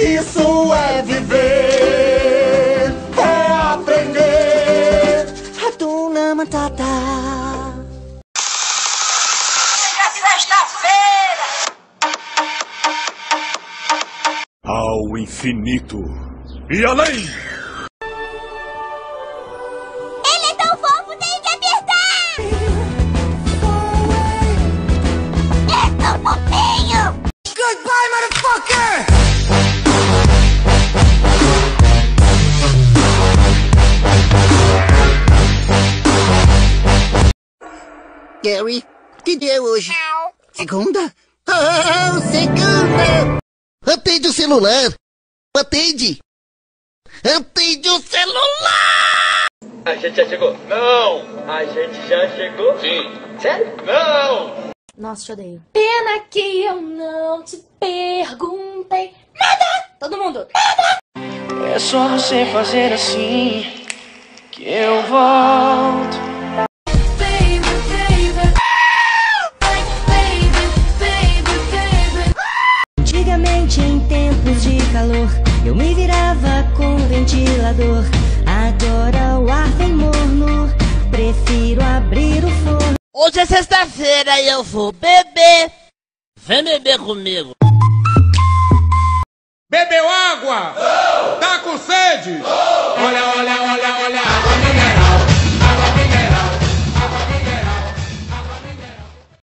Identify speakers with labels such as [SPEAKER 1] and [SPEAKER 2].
[SPEAKER 1] Isso é viver, é aprender. Hakuna Matata.
[SPEAKER 2] Sexta-feira.
[SPEAKER 3] Ao infinito e além.
[SPEAKER 2] Ele é tão fofo, tenho que apertar. É tão fofinho.
[SPEAKER 1] Goodbye, motherfucker! Gary, que dia é hoje? Segunda? Segunda! Atende o celular! Atende! Atende o celular!
[SPEAKER 4] A gente já chegou? Não! A gente já chegou? Sim. Sério? Não!
[SPEAKER 5] Nossa, te odeio. Pena que eu não te perguntei nada! Todo mundo! Nada!
[SPEAKER 6] É só você fazer assim que eu volto.
[SPEAKER 7] Antigamente, em tempos de calor, eu me virava com ventilador. Agora o ar vem morno, prefiro abrir o forno.
[SPEAKER 8] Hoje é sexta-feira e eu vou beber. Vem beber comigo.
[SPEAKER 9] Bebeu água? Não. Tá com sede? Não. Olha, olha.